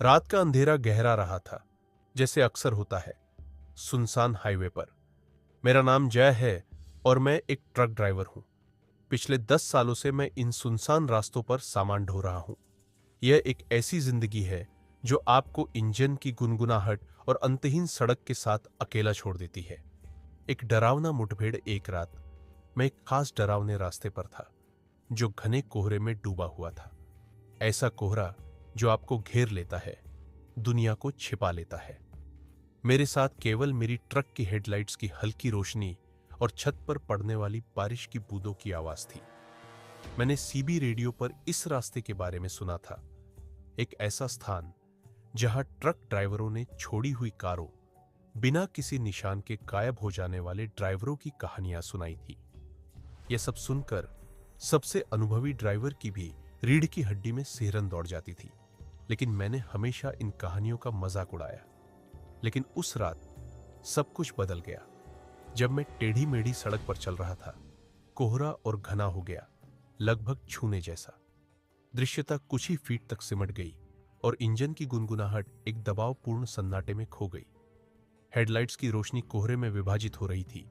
रात का अंधेरा गहरा रहा था, जैसे अक्सर होता है सुनसान हाईवे पर। मेरा नाम जय है और मैं एक ट्रक ड्राइवर हूं। पिछले 10 सालों से मैं इन सुनसान रास्तों पर सामान ढो रहा हूं। यह एक ऐसी जिंदगी है जो आपको इंजन की गुनगुनाहट और अंतहीन सड़क के साथ अकेला छोड़ देती है। एक डरावना मुठभेड़ एक रात। मैं एक खास डरावने रास्ते पर था, जो घने कोहरे में डूबा हुआ था। ऐसा कोहरा जो आपको घेर लेता है, दुनिया को छिपा लेता है। मेरे साथ केवल मेरी ट्रक की हेडलाइट्स की हल्की रोशनी और छत पर पड़ने वाली बारिश की बूंदों की आवाज थी। मैंने सीबी रेडियो पर इस रास्ते के बारे में सुना था, एक ऐसा स्थान जहां ट्रक ड्राइवरों ने छोड़ी हुई कारों, बिना किसी निशान के गायब हो जाने वाले ड्राइवरों की कहानियां सुनाई थी। यह सब सुनकर सबसे अनुभवी ड्राइवर की भी रीढ़ की हड्डी में सिहरन दौड़ जाती थी। लेकिन मैंने हमेशा इन कहानियों का मजाक उड़ाया। लेकिन उस रात सब कुछ बदल गया। जब मैं टेढ़ी मेढ़ी सड़क पर चल रहा था, कोहरा और घना हो गया, लगभग छूने जैसा। दृश्यता कुछ ही फीट तक सिमट गई और इंजन की गुनगुनाहट एक दबावपूर्ण सन्नाटे में खो गई। हेडलाइट्स की रोशनी कोहरे में विभाजित हो रही थी।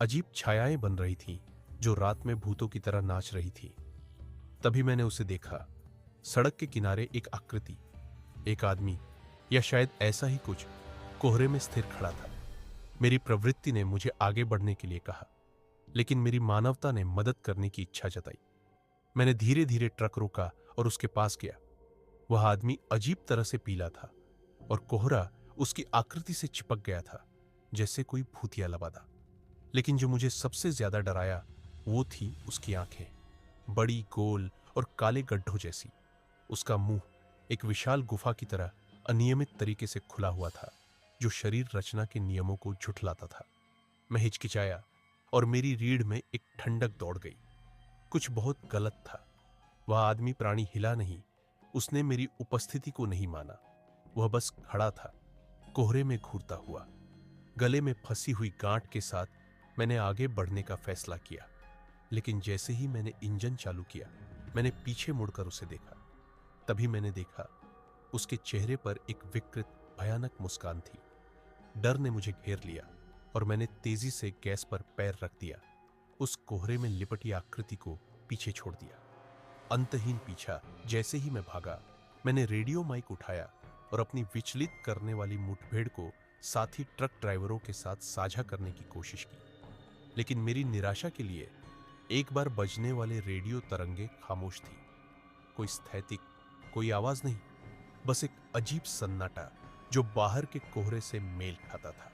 अजीब छायाएं बन रही थीं, जो रात में भूतों की तरह नाच रही थी। तभी मैंने उसे देखा। सड़क के किनारे एक आकृति, एक आदमी, या शायद ऐसा ही कुछ, कोहरे में स्थिर खड़ा था। मेरी प्रवृत्ति ने मुझे आगे बढ़ने के लिए कहा, लेकिन मेरी मानवता ने मदद करने की इच्छा जताई। मैंने धीरे धीरे ट्रक रोका और उसके पास गया। वह आदमी अजीब तरह से पीला था और कोहरा उसकी आकृति से चिपक गया था, जैसे कोई भूतिया लबादा। लेकिन जो मुझे सबसे ज्यादा डराया वो थी उसकी आंखें, बड़ी, गोल और काले गड्ढों जैसी। उसका मुंह एक विशाल गुफा की तरह अनियमित तरीके से खुला हुआ था, जो शरीर रचना के नियमों को झुठलाता था। मैं हिचकिचाया और मेरी रीढ़ में एक ठंडक दौड़ गई। कुछ बहुत गलत था। वह आदमी प्राणी हिला नहीं, उसने मेरी उपस्थिति को नहीं माना। वह बस खड़ा था, कोहरे में घूरता हुआ। गले में फंसी हुई गांठ के साथ मैंने आगे बढ़ने का फैसला किया। लेकिन जैसे ही मैंने इंजन चालू किया, मैंने पीछे मुड़कर उसे देखा। तभी मैंने देखा उसके चेहरे पर एक विकृत, भयानक मुस्कान थी। डर ने मुझे घेर लिया और मैंने तेजी से गैस पर पैर रख दिया। उस कोहरे में लिपटी आकृति को पीछे छोड़ दिया। अंतहीन पीछा। जैसे ही मैं भागा, मैंने रेडियो माइक उठाया और अपनी विचलित करने वाली मुठभेड़ को साथी ट्रक ड्राइवरों के साथ साझा करने की कोशिश की। लेकिन मेरी निराशा के लिए एक बार बजने वाले रेडियो तरंगे खामोश थी। कोई स्थैतिक, कोई आवाज नहीं, बस एक अजीब सन्नाटा जो बाहर के कोहरे से मेल खाता था।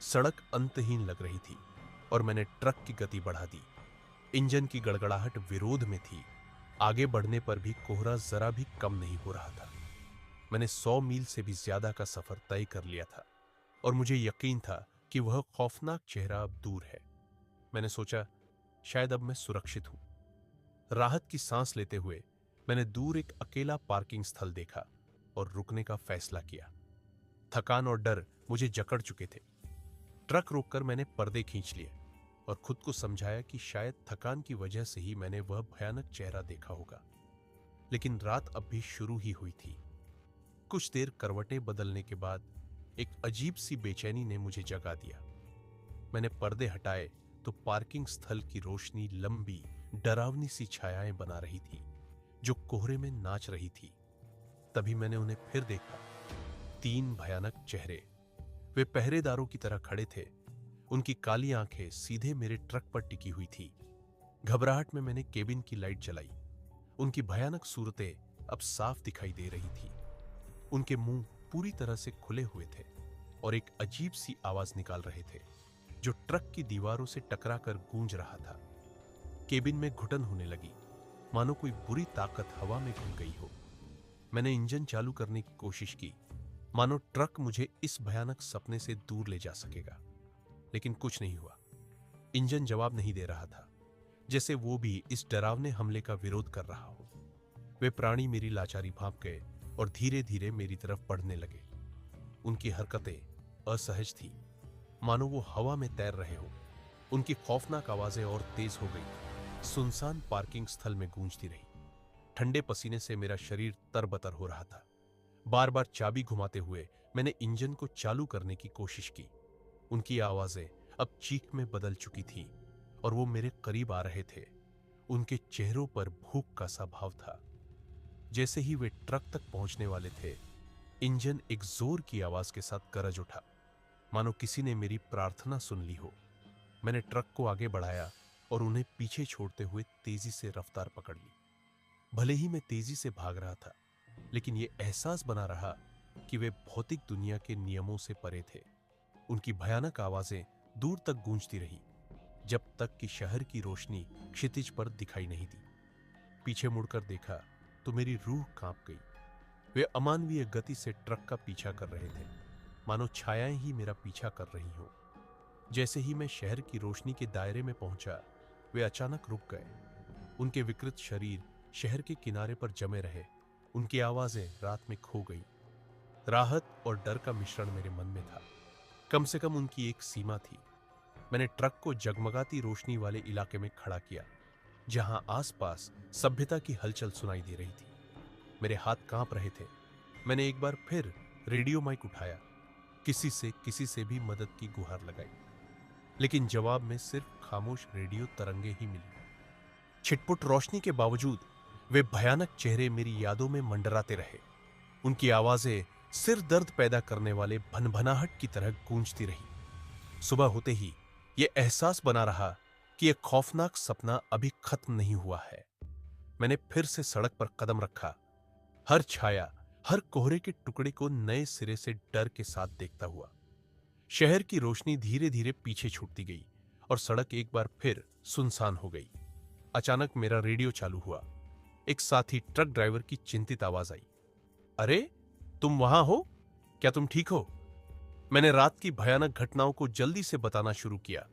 सड़क अंतहीन लग रही थी और मैंने ट्रक की गति बढ़ा दी। इंजन की गड़गड़ाहट विरोध में थी। आगे बढ़ने पर भी कोहरा जरा भी कम नहीं हो रहा था। मैंने 100 मील से भी ज्यादा का सफर तय कर लिया था और मुझे यकीन था कि वह खौफनाक चेहरा अब दूर है। मैंने सोचा, शायद अब मैं सुरक्षित हूं। राहत की सांस लेते हुए मैंने दूर एक अकेला पार्किंग स्थल देखा और रुकने का फैसला किया। थकान और डर मुझे जकड़ चुके थे। ट्रक रोककर मैंने पर्दे खींच लिए और खुद को समझाया कि शायद थकान की वजह से ही मैंने वह भयानक चेहरा देखा होगा। लेकिन रात अब भी शुरू ही हुई थी। कुछ देर करवटें बदलने के बाद एक अजीब सी बेचैनी ने मुझे जगा दिया। मैंने पर्दे हटाए तो पार्किंग स्थल की रोशनी लंबी, डरावनी सी छायाएं बना रही थी, जो कोहरे में नाच रही थी। तभी मैंने उन्हें फिर देखा। 3 भयानक चेहरे। वे पहरेदारों की तरह खड़े थे। उनकी काली आंखें सीधे मेरे ट्रक पर टिकी हुई थी। घबराहट में मैंने केबिन की लाइट जलाई। उनकी भयानक सूरतें अब साफ दिखाई दे रही थी। उनके मुंह पूरी तरह से खुले हुए थे और एक अजीब सी आवाज निकाल रहे थे, जो ट्रक की दीवारों से टकराकर गूंज रहा था। केबिन में घुटन होने लगी, मानो कोई बुरी ताकत हवा में घुल गई हो। मैंने इंजन चालू करने की कोशिश की, मानो ट्रक मुझे इस भयानक सपने से दूर ले जा सकेगा। लेकिन कुछ नहीं हुआ। इंजन जवाब नहीं दे रहा था, जैसे वो भी इस डरावने हमले का विरोध कर रहा हो। वे प्राणी मेरी लाचारी भांप गए और धीरे धीरे मेरी तरफ बढ़ने लगे। उनकी हरकतें असहज थी, मानो वो हवा में तैर रहे हो। उनकी खौफनाक आवाजें और तेज हो गई, सुनसान पार्किंग स्थल में गूंजती रही। ठंडे पसीने से मेरा शरीर तरबतर हो रहा था। बार बार चाबी घुमाते हुए मैंने इंजन को चालू करने की कोशिश की। उनकी आवाजें अब चीख में बदल चुकी थीं और वो मेरे करीब आ रहे थे। उनके चेहरों पर भूख का सा भाव था। जैसे ही वे ट्रक तक पहुंचने वाले थे, इंजन एक जोर की आवाज के साथ गरज उठा, मानो किसी ने मेरी प्रार्थना सुन ली हो। मैंने ट्रक को आगे बढ़ाया और उन्हें पीछे छोड़ते हुए तेजी से रफ्तार पकड़ ली। भले ही मैं तेजी से भाग रहा था, लेकिन यह एहसास बना रहा कि वे भौतिक दुनिया के नियमों से परे थे। उनकी भयानक आवाजें दूर तक गूंजती रही, जब तक कि शहर की रोशनी क्षितिज पर दिखाई नहीं दी। पीछे मुड़कर देखा तो मेरी रूह कांप गई। वे अमानवीय गति से ट्रक का पीछा कर रहे थे, मानो छायाएं ही मेरा पीछा कर रही हों। जैसे ही मैं शहर की रोशनी के दायरे में पहुंचा, वे अचानक रुक गए। उनके विकृत शरीर शहर के किनारे पर जमे रहे। उनकी आवाजें रात में खो गई। राहत और डर का मिश्रण मेरे मन में था। कम से कम उनकी एक सीमा थी। मैंने ट्रक को जगमगाती रोशनी वाले इलाके में खड़ा किया, जहां आसपास सभ्यता की हलचल सुनाई दे रही थी। मेरे हाथ कांप रहे थे। मैंने एक बार फिर रेडियो माइक उठाया, किसी से भी मदद की गुहार लगाई, लेकिन जवाब में सिर्फ खामोश रेडियो तरंगे ही मिली। छिटपुट रोशनी के बावजूद वे भयानक चेहरे मेरी यादों में मंडराते रहे। उनकी आवाजें सिर दर्द पैदा करने वाले भनभनाहट की तरह गूंजती रही। सुबह होते ही यह एहसास बना रहा कि यह खौफनाक सपना अभी खत्म नहीं हुआ है। मैंने फिर से सड़क पर कदम रखा, हर छाया, हर कोहरे के टुकड़े को नए सिरे से डर के साथ देखता हुआ। शहर की रोशनी धीरे धीरे पीछे छूटती गई और सड़क एक बार फिर सुनसान हो गई। अचानक मेरा रेडियो चालू हुआ। एक साथी ट्रक ड्राइवर की चिंतित आवाज आई, अरे तुम वहां हो? क्या तुम ठीक हो? मैंने रात की भयानक घटनाओं को जल्दी से बताना शुरू किया।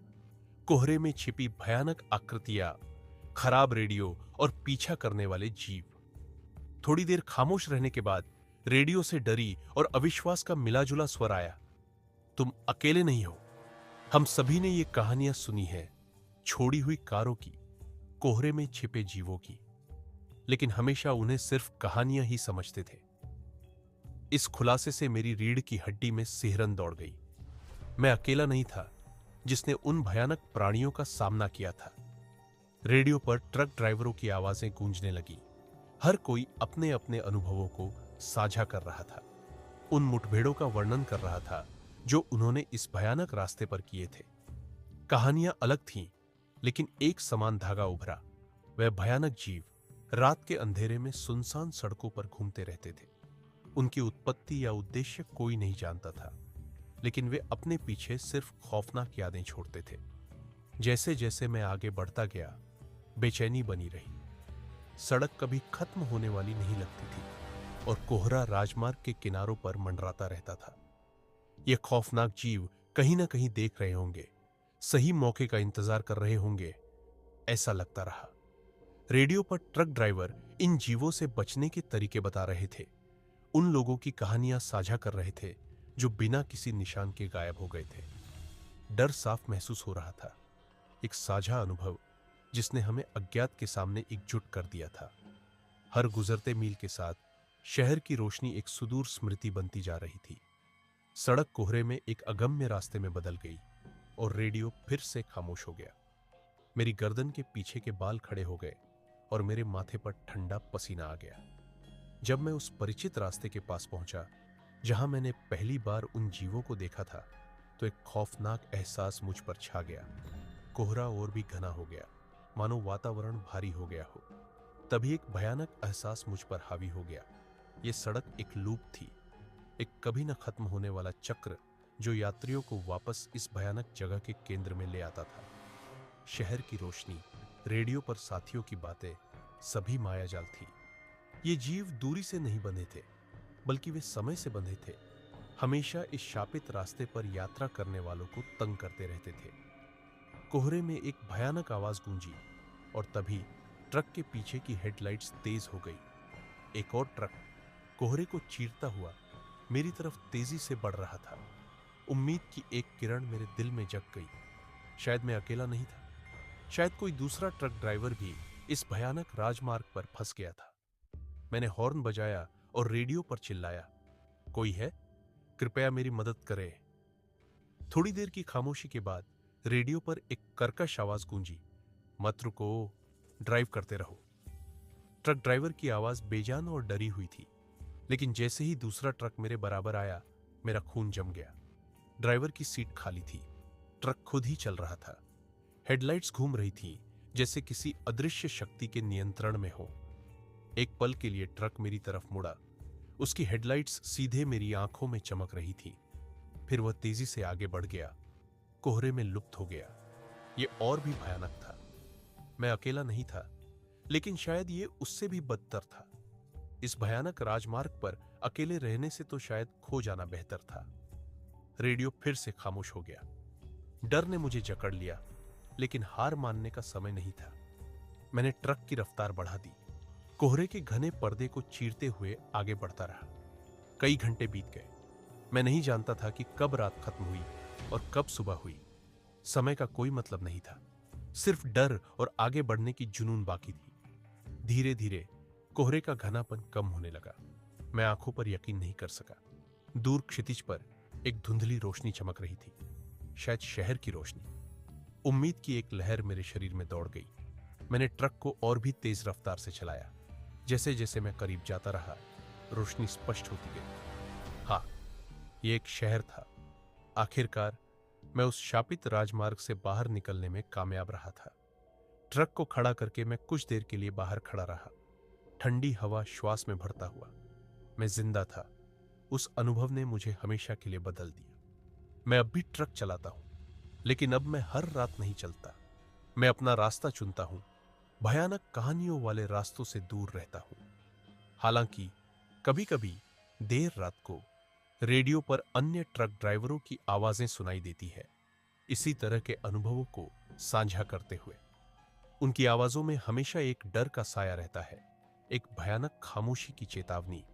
कोहरे में छिपी भयानक आकृतियां, खराब रेडियो और पीछा करने वाले जीव। थोड़ी देर खामोश रहने के बाद रेडियो से डरी और अविश्वास का मिलाजुला स्वर आया, तुम अकेले नहीं हो। हम सभी ने ये कहानियां सुनी है, छोड़ी हुई कारों की, कोहरे में छिपे जीवों की, लेकिन हमेशा उन्हें सिर्फ कहानियां ही समझते थे। इस खुलासे से मेरी रीढ़ की हड्डी में सिहरन दौड़ गई। मैं अकेला नहीं था जिसने उन भयानक प्राणियों का सामना किया था। रेडियो पर ट्रक ड्राइवरों की आवाजें गूंजने लगी। हर कोई अपने अपने अनुभवों को साझा कर रहा था, उन मुठभेड़ों का वर्णन कर रहा था जो उन्होंने इस भयानक रास्ते पर किए थे। कहानियां अलग थीं, लेकिन एक समान धागा उभरा। वह भयानक जीव रात के अंधेरे में सुनसान सड़कों पर घूमते रहते थे। उनकी उत्पत्ति या उद्देश्य कोई नहीं जानता था, लेकिन वे अपने पीछे सिर्फ खौफनाक यादें छोड़ते थे। जैसे जैसे मैं आगे बढ़ता गया, बेचैनी बनी रही। सड़क कभी खत्म होने वाली नहीं लगती थी और कोहरा राजमार्ग के किनारों पर मंडराता रहता था। ये खौफनाक जीव कहीं ना कहीं देख रहे होंगे, सही मौके का इंतजार कर रहे होंगे, ऐसा लगता रहा। रेडियो पर ट्रक ड्राइवर इन जीवों से बचने के तरीके बता रहे थे। उन लोगों की कहानियां साझा कर रहे थे जो बिना किसी निशान के गायब हो गए थे। डर साफ महसूस हो रहा था, एक साझा अनुभव जिसने हमें अज्ञात के सामने एकजुट कर दिया था। हर गुजरते मील के साथ शहर की रोशनी एक सुदूर स्मृति बनती जा रही थी। सड़क कोहरे में एक अगम्य रास्ते में बदल गई और रेडियो फिर से खामोश हो गया। मेरी गर्दन के पीछे के बाल खड़े हो गए और मेरे माथे पर ठंडा पसीना आ गया। जब मैं उस परिचित रास्ते के पास पहुंचा जहां मैंने पहली बार उन जीवों को देखा था, तो एक खौफनाक एहसास मुझ पर छा गया। कोहरा और भी घना हो गया, मानो वातावरण भारी हो गया हो। तभी एक भयानक एहसास मुझ पर हावी हो गया। यह सड़क एक लूप थी, एक कभी न खत्म होने वाला चक्र जो यात्रियों को वापस इस भयानक जगह के केंद्र में ले आता था। शहर की रोशनी, रेडियो पर साथियों की बातें, सभी मायाजाल थी। ये जीव दूरी से नहीं बंधे थे, बल्कि वे समय से बंधे थे। हमेशा इस शापित रास्ते पर यात्रा करने वालों को तंग करते रहते थे। कोहरे में एक भयानक आवाज गूंजी और तभी ट्रक के पीछे की हेडलाइट्स तेज हो गई। एक और ट्रक कोहरे को चीरता हुआ मेरी तरफ तेजी से बढ़ रहा था। उम्मीद की एक किरण मेरे दिल में जग गई। शायद मैं अकेला नहीं था, शायद कोई दूसरा ट्रक ड्राइवर भी इस भयानक राजमार्ग पर फंस गया था। मैंने हॉर्न बजाया और रेडियो पर चिल्लाया, कोई है? कृपया मेरी मदद करें। थोड़ी देर की खामोशी के बाद रेडियो पर एक कर्कश आवाज गूंजी, मत रुको, ड्राइव करते रहो। ट्रक ड्राइवर की आवाज बेजान और डरी हुई थी, लेकिन जैसे ही दूसरा ट्रक मेरे बराबर आया, मेरा खून जम गया। ड्राइवर की सीट खाली थी, ट्रक खुद ही चल रहा था। हेडलाइट्स घूम रही थी, जैसे किसी अदृश्य शक्ति के नियंत्रण में हो। एक पल के लिए ट्रक मेरी तरफ मुड़ा, उसकी हेडलाइट्स सीधे मेरी आंखों में चमक रही थी। फिर वह तेजी से आगे बढ़ गया, कोहरे में लुप्त हो गया। यह और भी भयानक था। मैं अकेला नहीं था, लेकिन शायद ये उससे भी बदतर था। इस भयानक राजमार्ग पर अकेले रहने से तो शायद खो जाना बेहतर था। रेडियो फिर से खामोश हो गया। डर ने मुझे जकड़ लिया, लेकिन हार मानने का समय नहीं था। मैंने ट्रक की रफ्तार बढ़ा दी, कोहरे के घने पर्दे को चीरते हुए आगे बढ़ता रहा। कई घंटे बीत गए। मैं नहीं जानता था कि कब रात खत्म हुई और कब सुबह हुई। समय का कोई मतलब नहीं था, सिर्फ डर और आगे बढ़ने की जुनून बाकी थी। धीरे धीरे कोहरे का घनापन कम होने लगा। मैं आंखों पर यकीन नहीं कर सका। दूर क्षितिज पर एक धुंधली रोशनी चमक रही थी, शायद शहर की रोशनी। उम्मीद की एक लहर मेरे शरीर में दौड़ गई। मैंने ट्रक को और भी तेज रफ्तार से चलाया। जैसे जैसे मैं करीब जाता रहा, रोशनी स्पष्ट होती गई। हाँ, यह एक शहर था। आखिरकार मैं उस शापित राजमार्ग से बाहर निकलने में कामयाब रहा था। ट्रक को खड़ा करके मैं कुछ देर के लिए बाहर खड़ा रहा, ठंडी हवा श्वास में भरता हुआ। मैं जिंदा था। उस अनुभव ने मुझे हमेशा के लिए बदल दिया। मैं अब भी ट्रक चलाता हूं, लेकिन अब मैं हर रात नहीं चलता। मैं अपना रास्ता चुनता हूं, भयानक कहानियों वाले रास्तों से दूर रहता हूं। हालांकि कभी कभी देर रात को रेडियो पर अन्य ट्रक ड्राइवरों की आवाजें सुनाई देती है, इसी तरह के अनुभवों को साझा करते हुए। उनकी आवाजों में हमेशा एक डर का साया रहता है, एक भयानक खामोशी की चेतावनी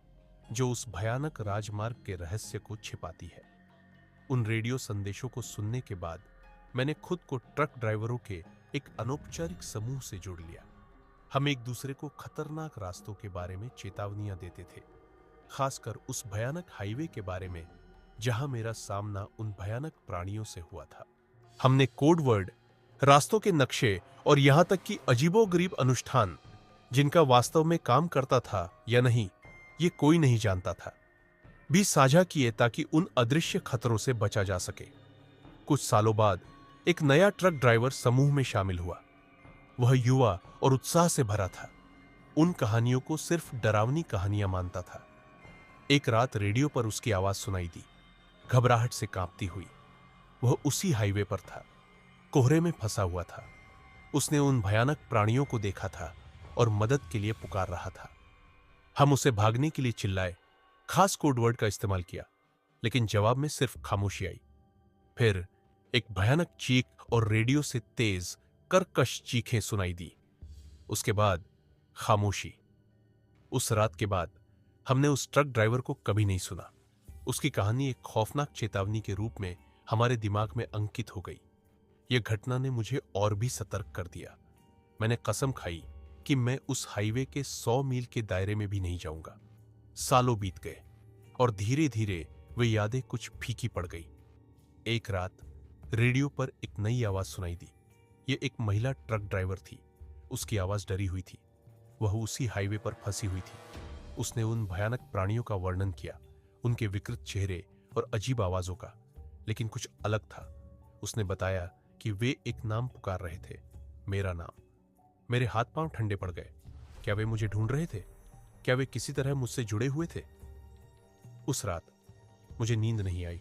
जो उस भयानक राजमार्ग के रहस्य को छिपाती है। उन रेडियो संदेशों को सुनने के बाद मैंने खुद को ट्रक ड्राइवरों के एक अनौपचारिक समूह से जोड़ लिया। हम एक दूसरे को खतरनाक रास्तों के बारे में चेतावनियां देते थे, खासकर उस भयानक हाईवे के बारे में जहां मेरा सामना उन भयानक प्राणियों से हुआ था। हमने कोड वर्ड, रास्तों के नक्शे और यहां तक कि अजीबोगरीब अनुष्ठान, जिनका वास्तव में काम करता था या नहीं ये कोई नहीं जानता था, भी साझा किए ताकि उन अदृश्य खतरों से बचा जा सके। कुछ सालों बाद एक नया ट्रक ड्राइवर समूह में शामिल हुआ। वह युवा और उत्साह से भरा था, उन कहानियों को सिर्फ डरावनी कहानियां मानता था। एक रात रेडियो पर उसकी आवाज सुनाई दी, घबराहट से कांपती हुई। वह उसी हाईवे पर था, कोहरे में फंसा हुआ था। उसने उन भयानक प्राणियों को देखा था और मदद के लिए पुकार रहा था। हम उसे भागने के लिए चिल्लाए, खास कोड वर्ड का इस्तेमाल किया, लेकिन जवाब में सिर्फ खामोशी आई। फिर एक भयानक चीख और रेडियो से तेज कर्कश चीखें सुनाई दी। उसके बाद खामोशी। उस रात के बाद हमने उस ट्रक ड्राइवर को कभी नहीं सुना। उसकी कहानी एक खौफनाक चेतावनी के रूप में हमारे दिमाग में अंकित हो गई। यह घटना ने मुझे और भी सतर्क कर दिया। मैंने कसम खाई कि मैं उस हाईवे के 100 मील के दायरे में भी नहीं जाऊंगा। सालों बीत गए और धीरे धीरे वे यादें कुछ फीकी पड़ गई। एक रात रेडियो पर एक नई आवाज सुनाई दी। यह एक महिला ट्रक ड्राइवर थी। उसकी आवाज डरी हुई थी। वह उसी हाईवे पर फंसी हुई थी। उसने उन भयानक प्राणियों का वर्णन किया, उनके विकृत चेहरे और अजीब आवाजों का, लेकिन कुछ अलग था। उसने बताया कि वे एक नाम पुकार रहे थे, मेरा नाम। मेरे हाथ पांव ठंडे पड़ गए। क्या वे मुझे ढूंढ रहे थे? क्या वे किसी तरह मुझसे जुड़े हुए थे? उस रात मुझे नींद नहीं आई।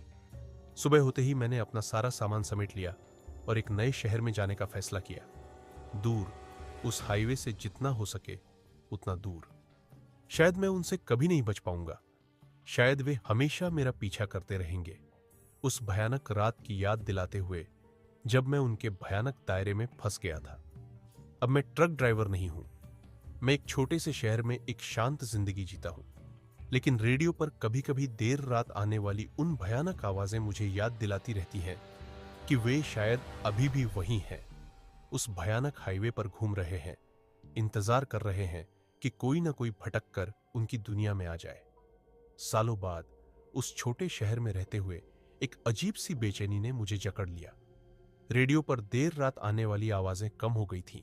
सुबह होते ही मैंने अपना सारा सामान समेट लिया और एक नए शहर में जाने का फैसला किया। दूर, उस हाईवे से जितना हो सके उतना दूर। शायद मैं उनसे कभी नहीं बच पाऊंगा। शायद वे हमेशा मेरा पीछा करते रहेंगे, उस भयानक रात की याद दिलाते हुए जब मैं उनके भयानक दायरे में फंस गया था। अब मैं ट्रक ड्राइवर नहीं हूं। मैं एक छोटे से शहर में एक शांत जिंदगी जीता हूं, लेकिन रेडियो पर कभी कभी देर रात आने वाली उन भयानक आवाजें मुझे याद दिलाती रहती हैं कि वे शायद अभी भी वहीं हैं, उस भयानक हाईवे पर घूम रहे हैं, इंतजार कर रहे हैं कि कोई ना कोई भटक कर उनकी दुनिया में आ जाए। सालों बाद उस छोटे शहर में रहते हुए एक अजीब सी बेचैनी ने मुझे जकड़ लिया। रेडियो पर देर रात आने वाली आवाजें कम हो गई थीं।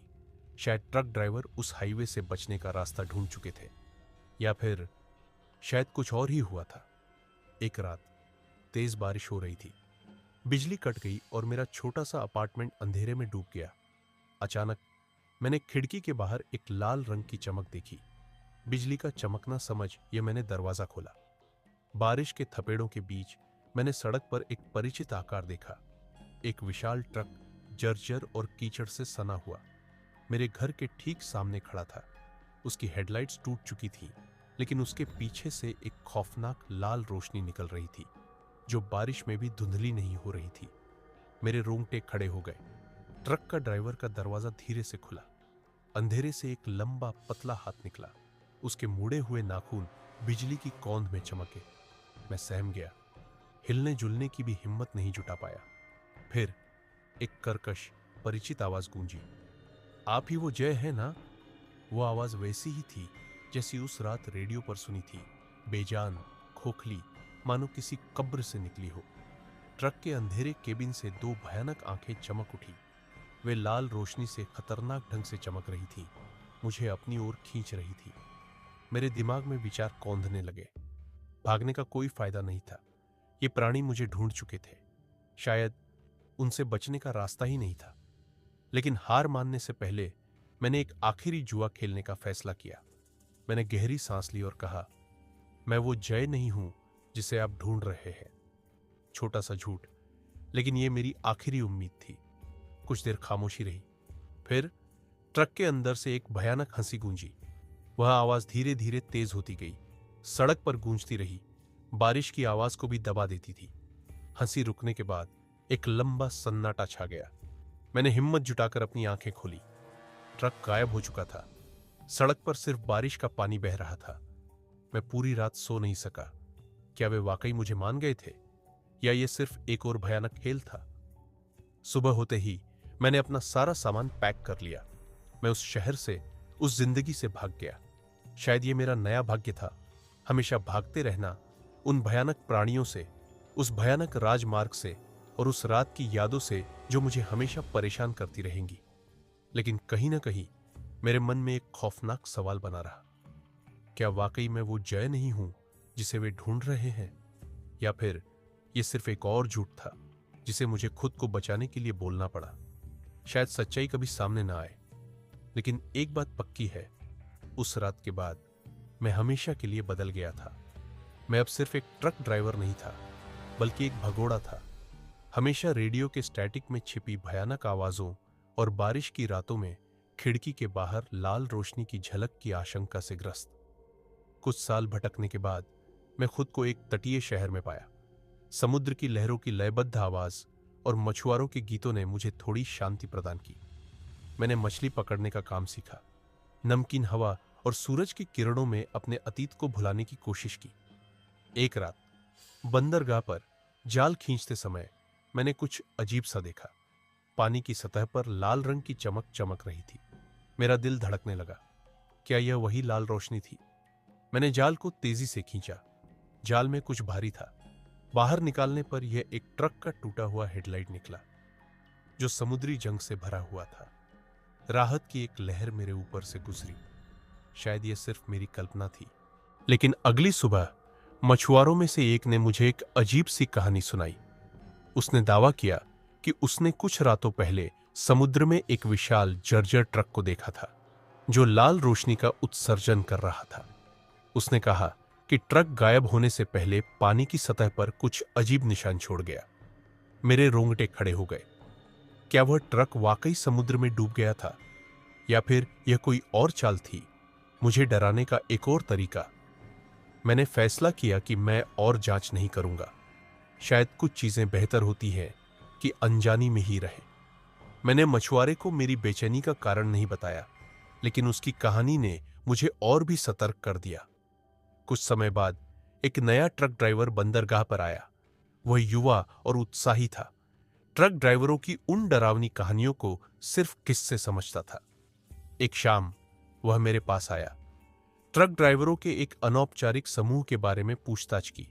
शायद ट्रक ड्राइवर उस हाईवे से बचने का रास्ता ढूंढ चुके थे, या फिर शायद कुछ और ही हुआ था। एक रात तेज बारिश हो रही थी। बिजली कट गई और मेरा छोटा सा अपार्टमेंट अंधेरे में डूब गया। अचानक मैंने खिड़की के बाहर एक लाल रंग की चमक देखी। बिजली का चमकना समझ यह मैंने दरवाजा खोला। बारिश के थपेड़ों के बीच मैंने सड़क पर एक परिचित आकार देखा। एक विशाल ट्रक जर्जर और कीचड़ से सना हुआ मेरे घर के ठीक सामने खड़ा था। उसकी हेडलाइट्स टूट चुकी थी, लेकिन उसके पीछे से एक खौफनाक लाल रोशनी निकल रही थी जो बारिश में भी धुंधली नहीं हो रही थी। मेरे रोंगटे खड़े हो गए। ट्रक का ड्राइवर का दरवाजा धीरे से खुला। अंधेरे से एक लंबा पतला हाथ निकला। उसके मुड़े हुए नाखून बिजली की कौंध में चमके। मैं सहम गया। हिलने जुलने की भी हिम्मत नहीं जुटा पाया। फिर एक कर्कश परिचित आवाज गूंजी, आप ही वो जय है ना? वो आवाज वैसी ही थी जैसी उस रात रेडियो पर सुनी थी, बेजान, खोखली, मानो किसी कब्र से निकली हो। ट्रक के अंधेरे केबिन से दो भयानक आंखें चमक उठी। वे लाल रोशनी से खतरनाक ढंग से चमक रही थी, मुझे अपनी ओर खींच रही थी। मेरे दिमाग में विचार कौंधने लगे। भागने का कोई फायदा नहीं था। ये प्राणी मुझे ढूंढ चुके थे। शायद उनसे बचने का रास्ता ही नहीं था। लेकिन हार मानने से पहले मैंने एक आखिरी जुआ खेलने का फैसला किया। मैंने गहरी सांस ली और कहा, मैं वो जय नहीं हूं जिसे आप ढूंढ रहे हैं। छोटा सा झूठ, लेकिन ये मेरी आखिरी उम्मीद थी। कुछ देर खामोशी रही। फिर ट्रक के अंदर से एक भयानक हंसी गूंजी। वह आवाज धीरे धीरे तेज होती गई, सड़क पर गूंजती रही, बारिश की आवाज को भी दबा देती थी। हंसी रुकने के बाद एक लंबा सन्नाटा छा गया। मैंने हिम्मत जुटाकर अपनी आंखें खोली। ट्रक गायब हो चुका था। सड़क पर सिर्फ बारिश का पानी बह रहा था। मैं पूरी रात सो नहीं सका। क्या वे वाकई मुझे मान गए थे, या ये सिर्फ एक और भयानक खेल था? सुबह होते ही मैंने अपना सारा सामान पैक कर लिया। मैं उस शहर से, उस जिंदगी से भाग गया। शायद ये मेरा नया भाग्य था, हमेशा भागते रहना उन भयानक प्राणियों से, उस भयानक राजमार्ग से और उस रात की यादों से जो मुझे हमेशा परेशान करती रहेंगी। लेकिन कहीं ना कहीं मेरे मन में एक खौफनाक सवाल बना रहा, क्या वाकई मैं वो जय नहीं हूं जिसे वे ढूंढ रहे हैं, या फिर ये सिर्फ एक और झूठ था जिसे मुझे खुद को बचाने के लिए बोलना पड़ा। शायद सच्चाई कभी सामने ना आए, लेकिन एक बात पक्की है, उस रात के बाद मैं हमेशा के लिए बदल गया था। मैं अब सिर्फ एक ट्रक ड्राइवर नहीं था, बल्कि एक भगोड़ा था, हमेशा रेडियो के स्टैटिक में छिपी भयानक आवाजों और बारिश की रातों में खिड़की के बाहर लाल रोशनी की झलक की आशंका से ग्रस्त। कुछ साल भटकने के बाद मैं खुद को एक तटीय शहर में पाया। समुद्र की लहरों की लयबद्ध आवाज और मछुआरों के गीतों ने मुझे थोड़ी शांति प्रदान की। मैंने मछली पकड़ने का काम सीखा, नमकीन हवा और सूरज की किरणों में अपने अतीत को भुलाने की कोशिश की। एक रात बंदरगाह पर जाल खींचते समय मैंने कुछ अजीब सा देखा। पानी की सतह पर लाल रंग की चमक चमक रही थी। मेरा दिल धड़कने लगा। क्या यह वही लाल रोशनी थी? मैंने जाल को तेजी से खींचा। जाल में कुछ भारी था। बाहर निकालने पर यह एक ट्रक का टूटा हुआ हेडलाइट निकला, जो समुद्री जंग से भरा हुआ था। राहत की एक लहर मेरे ऊपर से गुजरी। शायद यह सिर्फ मेरी कल्पना थी, लेकिन अगली सुबह मछुआरों में से एक ने मुझे एक अजीब सी कहानी सुनाई। उसने दावा किया कि उसने कुछ रातों पहले समुद्र में एक विशाल जर्जर ट्रक को देखा था, जो लाल रोशनी का उत्सर्जन कर रहा था। उसने कहा कि ट्रक गायब होने से पहले पानी की सतह पर कुछ अजीब निशान छोड़ गया। मेरे रोंगटे खड़े हो गए। क्या वह ट्रक वाकई समुद्र में डूब गया था, या फिर यह कोई और चाल थी, मुझे डराने का एक और तरीका? मैंने फैसला किया कि मैं और जांच नहीं करूंगा। शायद कुछ चीजें बेहतर होती हैं कि अनजानी में ही रहे। मैंने मछुआरे को मेरी बेचैनी का कारण नहीं बताया, लेकिन उसकी कहानी ने मुझे और भी सतर्क कर दिया। कुछ समय बाद एक नया ट्रक ड्राइवर बंदरगाह पर आया। वह युवा और उत्साही था। ट्रक ड्राइवरों की उन डरावनी कहानियों को सिर्फ किस्से समझता था। एक शाम वह मेरे पास आया। ट्रक ड्राइवरों के एक अनौपचारिक समूह के बारे में पूछताछ की।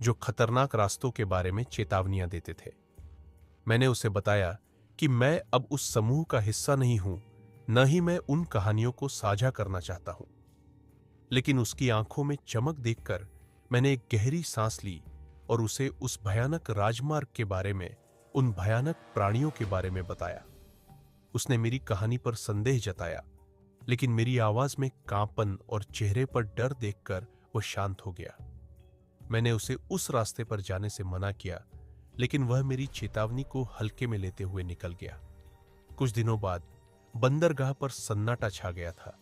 जो खतरनाक रास्तों के बारे में चेतावनियां देते थे। मैंने उसे बताया कि मैं अब उस समूह का हिस्सा नहीं हूं, न ही मैं उन कहानियों को साझा करना चाहता हूं। लेकिन उसकी आंखों में चमक देखकर मैंने एक गहरी सांस ली और उसे उस भयानक राजमार्ग के बारे में, उन भयानक प्राणियों के बारे में बताया। उसने मेरी कहानी पर संदेह जताया, लेकिन मेरी आवाज में कांपन और चेहरे पर डर देखकर वह शांत हो गया। मैंने उसे उस रास्ते पर जाने से मना किया, लेकिन वह मेरी चेतावनी को हल्के में लेते हुए निकल गया। कुछ दिनों बाद बंदरगाह पर सन्नाटा छा गया था।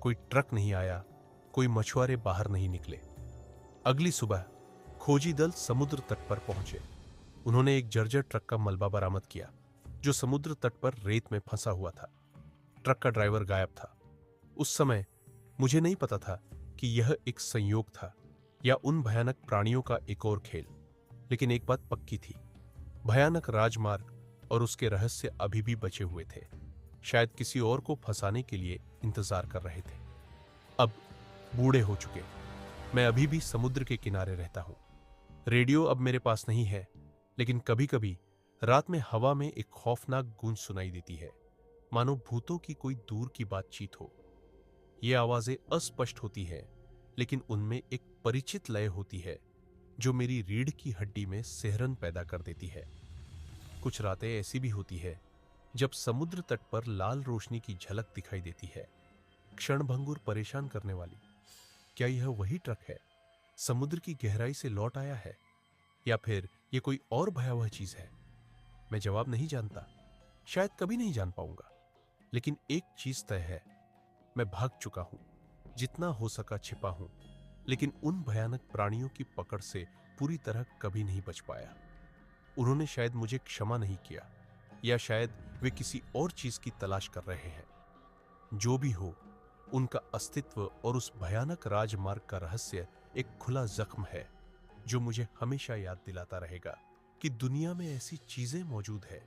कोई ट्रक नहीं आया, कोई मछुआरे बाहर नहीं निकले। अगली सुबह खोजी दल समुद्र तट पर पहुंचे। उन्होंने एक जर्जर ट्रक का मलबा बरामद किया, जो समुद्र तट पर रेत में फंसा हुआ था। ट्रक का ड्राइवर गायब था। उस समय मुझे नहीं पता था कि यह एक संयोग था या उन भयानक प्राणियों का एक और खेल। लेकिन एक बात पक्की थी, भयानक राजमार्ग और उसके रहस्य अभी भी बचे हुए थे। शायद किसी और को फंसाने के लिए इंतजार कर रहे थे। अब बूढ़े हो चुके, मैं अभी भी समुद्र के किनारे रहता हूं। रेडियो अब मेरे पास नहीं है, लेकिन कभी कभी रात में हवा में एक खौफनाक गूंज सुनाई देती है, मानो भूतों की कोई दूर की बातचीत हो। ये आवाजें अस्पष्ट होती हैं, लेकिन उनमें एक परिचित लय होती है जो मेरी रीढ़ की हड्डी में सिहरन पैदा कर देती है। कुछ रातें ऐसी भी होती है जब समुद्र तट पर लाल रोशनी की झलक दिखाई देती है, क्षणभंगुर परेशान करने वाली। क्या यह वही ट्रक है, समुद्र की गहराई से लौट आया है, या फिर यह कोई और भयावह चीज है? मैं जवाब नहीं जानता, शायद कभी नहीं जान पाऊंगा। लेकिन एक चीज तय है, मैं भाग चुका हूं, जितना हो सका छिपा हूं, लेकिन उन भयानक प्राणियों की पकड़ से पूरी तरह कभी नहीं बच पाया। उन्होंने शायद मुझे क्षमा नहीं किया, या शायद वे किसी और चीज की तलाश कर रहे हैं। जो भी हो, उनका अस्तित्व और उस भयानक राजमार्ग का रहस्य एक खुला जख्म है जो मुझे हमेशा याद दिलाता रहेगा कि दुनिया में ऐसी चीजें मौजूद है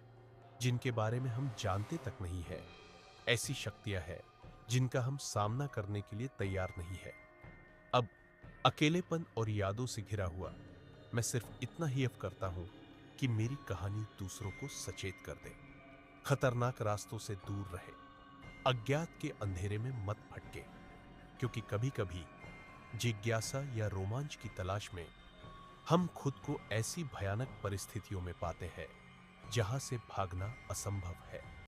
जिनके बारे में हम जानते तक नहीं है। ऐसी शक्तियां हैं जिनका हम सामना करने के लिए तैयार नहीं है। अब अकेलेपन और यादों से घिरा हुआ मैं सिर्फ इतना ही अब करता हूं कि मेरी कहानी दूसरों को सचेत कर दे। खतरनाक रास्तों से दूर रहे, अज्ञात के अंधेरे में मत भटके, क्योंकि कभी-कभी जिज्ञासा या रोमांच की तलाश में हम खुद को ऐसी भयानक परिस्थितियों में पाते हैं जहां से भागना असंभव है।